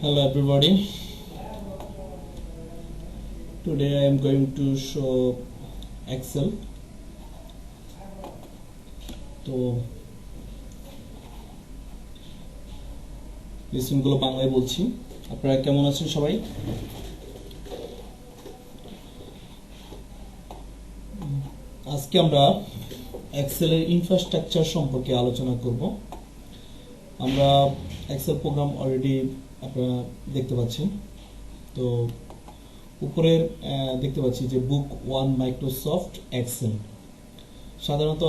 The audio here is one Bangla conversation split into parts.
Hello everybody. Today I am going to show Excel. তো লেসনগুলো বাংলায় বলছি। আপনারা কেমন আছেন সবাই? আজকে আমরা এক্সেলের ইনফ্রাস্ট্রাকচার সম্পর্কে আলোচনা করব। আমরা এক্সেল প্রোগ্রাম অলরেডি আপনারা দেখতে পাচ্ছেন। তো উপরের দেখতে পাচ্ছি যে বুক 1 মাইক্রোসফট এক্সেল। সাধারণত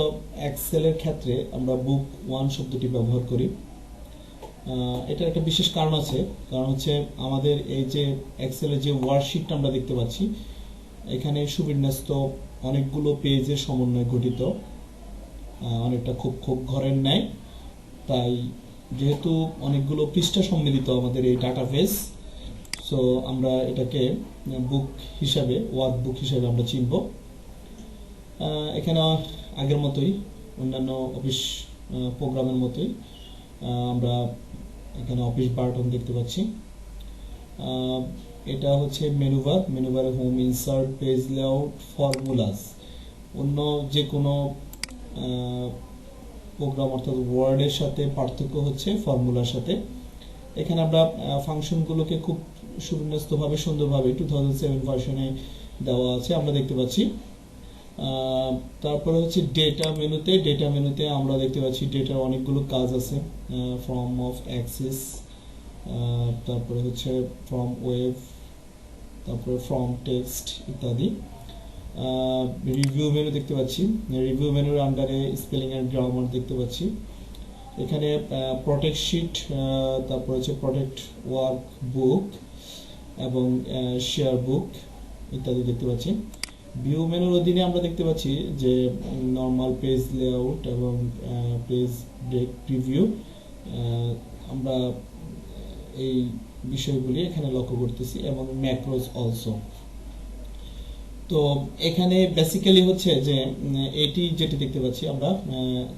এক্সেলের ক্ষেত্রে আমরা বুক 1 শব্দটি ব্যবহার করি। এটার একটা বিশেষ কারণ আছে, কারণ হচ্ছে আমাদের এই যে এক্সেলের যে ওয়ার্কশিটটা আমরা দেখতে পাচ্ছি, এখানে সুবিন্যস্ত অনেকগুলো পেজের সমন্বয়ে গঠিত, অনেকটা খুব ঘরের ন্যায়। তাই যেহেতু অনেকগুলো পৃষ্ঠা সম্মিলিত আমাদের এই ডাটাবেস, সো আমরা এটাকে বুক হিসাবে, ওয়ার্ক বুক হিসাবে আমরা চিনব। এখানে আগের মতোই অন্যান্য অফিস প্রোগ্রামের মতোই আমরা এখানে অফিস বাটন দেখতে পাচ্ছি। এটা হচ্ছে মেনুবারে home, insert, page layout, formulas. অন্য যে কোনো প্রোগ্রাম অর্থাৎ ওয়ার্ডের সাথে পার্থক্য হচ্ছে ফর্মুলার সাথে। এখানে আমরা ফাংশনগুলোকে খুব সুবিন্যস্তভাবে সুন্দরভাবে 2007 ভার্সনে দেওয়া আছে, আমরা দেখতে পাচ্ছি। তারপরে হচ্ছে ডেটা মেনুতে আমরা দেখতে পাচ্ছি ডেটার অনেকগুলো কাজ আছে, ফর্ম অফ অ্যাক্সেস, তারপরে হচ্ছে ফ্রম ওয়েব, তারপরে ফ্রম টেক্সট ইত্যাদি। রিভিউ মেনু দেখতে পাচ্ছি, রিভিউ মেনুর আন্ডারে স্পেলিং এন্ড গ্রামার দেখতে পাচ্ছি। এখানে প্রোটেক্ট শিট, তারপর হচ্ছে প্রোটেক্ট ওয়ার্ক বুক এবং শেয়ার বুক ইত্যাদি দেখতে পাচ্ছি। ভিউ মেনুর অধীনে আমরা দেখতে পাচ্ছি যে নর্মাল পেজ লেআউট এবং পেজ ব্রেক প্রিভিউ, আমরা এই বিষয়গুলি এখানে লক্ষ্য করতেছি, এবং ম্যাক্রোজ অলসো। তো এখানে বেসিক্যালি হচ্ছে যে এটি যেটি দেখতে পাচ্ছি আমরা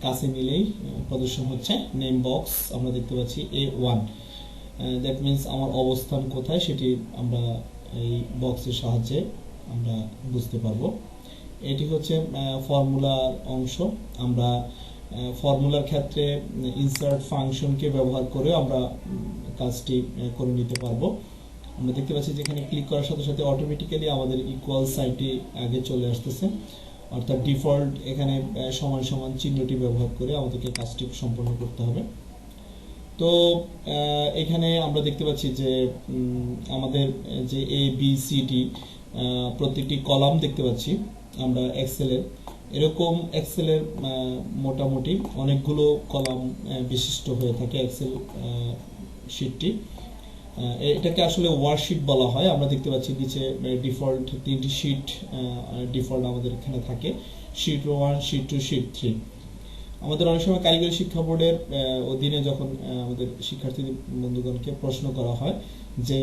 কাছে মিলেই প্রদর্শন হচ্ছে নেম বক্স, আমরা দেখতে পাচ্ছি A1, দ্যাট মিনস আমার অবস্থান কোথায় সেটি আমরা এই বক্সের সাহায্যে আমরা বুঝতে পারবো। এটি হচ্ছে ফর্মুলার অংশ। আমরা ফর্মুলার ক্ষেত্রে ইনসার্ট ফাংশনকে ব্যবহার করে আমরা কাজটি করে নিতে পারবো। আমরা দেখতে পাচ্ছি যে এখানে ক্লিক করার সাথে সাথে অটোমেটিক্যালি আমাদের ইকুয়াল সাইনটি আগে চলে আসতেছে, অর্থাৎ ডিফল্ট এখানে সমান সমান চিহ্নটি ব্যবহার করে আমাদেরকে কাজটি সম্পন্ন করতে হবে। তো এখানে আমরা দেখতে পাচ্ছি যে আমাদের যে ABCD প্রত্যেকটি কলাম দেখতে পাচ্ছি আমরা এক্সেলের। এরকম এক্সেলের মোটামুটি অনেকগুলো কলাম বিশিষ্ট হয়ে থাকে এক্সেল শিটটি। এটাকে আসলে ওয়ার্কশিট বলা হয়। আমরা দেখতে পাচ্ছি নিচে ডিফল্ট 3টি শিট ডিফল্ট আমাদের এখানে থাকে, শিট 1, শিট 2, শিট 3। আমাদের অনেক সময় কারিগরি শিক্ষা বোর্ডের অধীনে যখন আমাদের শিক্ষার্থী বন্ধুগণকে প্রশ্ন করা হয় যে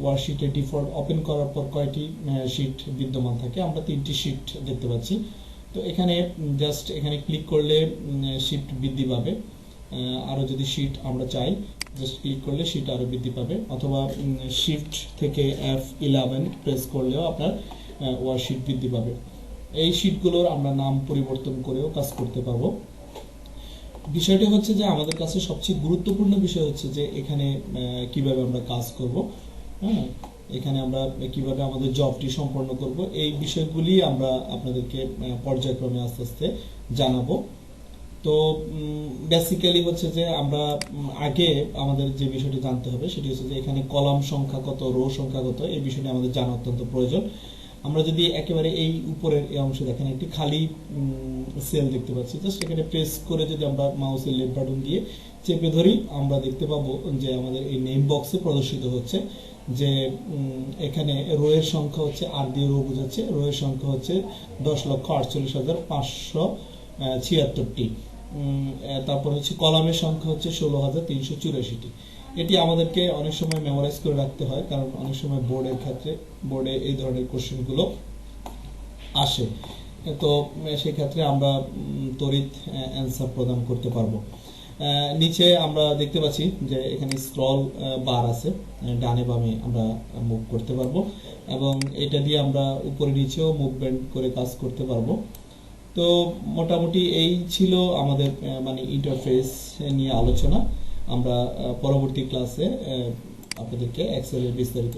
ওয়ার্কশিটে ডিফল্ট ওপেন করার পর কয়টি শিট বিদ্যমান থাকে, আমরা 3টি শিট দেখতে পাচ্ছি। তো এখানে জাস্ট এখানে ক্লিক করলে শিট বৃদ্ধি পাবে, আরও যদি শিট আমরা চাই জাস্ট ক্লিক করলে শিট আরও বৃদ্ধি পাবে, অথবা শিফট থেকে F11 প্রেস করলেও আপনার ওয়ার্কশিট বৃদ্ধি পাবে। এই শিটগুলোর আমরা নাম পরিবর্তন করেও কাজ করতে পারবো। বিষয়টি হচ্ছে যে আমাদের কাছে সবচেয়ে গুরুত্বপূর্ণ বিষয় হচ্ছে যে এখানে কিভাবে আমরা কাজ করব, হ্যাঁ, এখানে আমরা কিভাবে আমাদের জবটি সম্পন্ন করব, এই বিষয়গুলি আমরা আপনাদেরকে পর্যায়ক্রমে আস্তে আস্তে জানাবো। তো বেসিক্যালি হচ্ছে যে আমরা আগে আমাদের যে বিষয়টি জানতে হবে সেটি হচ্ছে যে এখানে কলাম সংখ্যা কত, রো সংখ্যা কত, এই বিষয়টি আমাদের জানা অত্যন্ত প্রয়োজন। আমরা যদি একেবারে এই উপরের এই অংশে দেখেন একটি খালি সেল দেখতে পাচ্ছি, জাস্ট এখানে প্রেস করে যদি আমরা মাউসের লেফট বাটন দিয়ে চেপে ধরি, আমরা দেখতে পাবো যে আমাদের এই নেম বক্সে প্রদর্শিত হচ্ছে যে এখানে রো এর সংখ্যা হচ্ছে, আর দিয়ে রো বোঝাচ্ছে, রো এর সংখ্যা হচ্ছে 10,48,576টি। তারপর হচ্ছে কলামের সংখ্যা হচ্ছে 16,384টি। এটি আমাদেরকে অনেক সময় মেমোরাইজ করে রাখতে হয়, কারণ অনেক সময় বোর্ডে এই ধরনের কোশ্চেনগুলো আসে। তো সেই ক্ষেত্রে আমরা তড়িৎ অ্যান্সার প্রদান করতে পারবো। নিচে আমরা দেখতে পাচ্ছি যে এখানে স্ক্রল বার আছে, ডানে বামে আমরা মুভ করতে পারবো এবং এটা দিয়ে আমরা উপরে নিচেও মুভমেন্ট করে কাজ করতে পারবো। তো মোটামুটি এই ছিল আমাদের মানে ইন্টারফেস নিয়ে আলোচনা। আমরা পরবর্তী ক্লাসে আপনাদেরকে এক্সেলের বিস্তারিত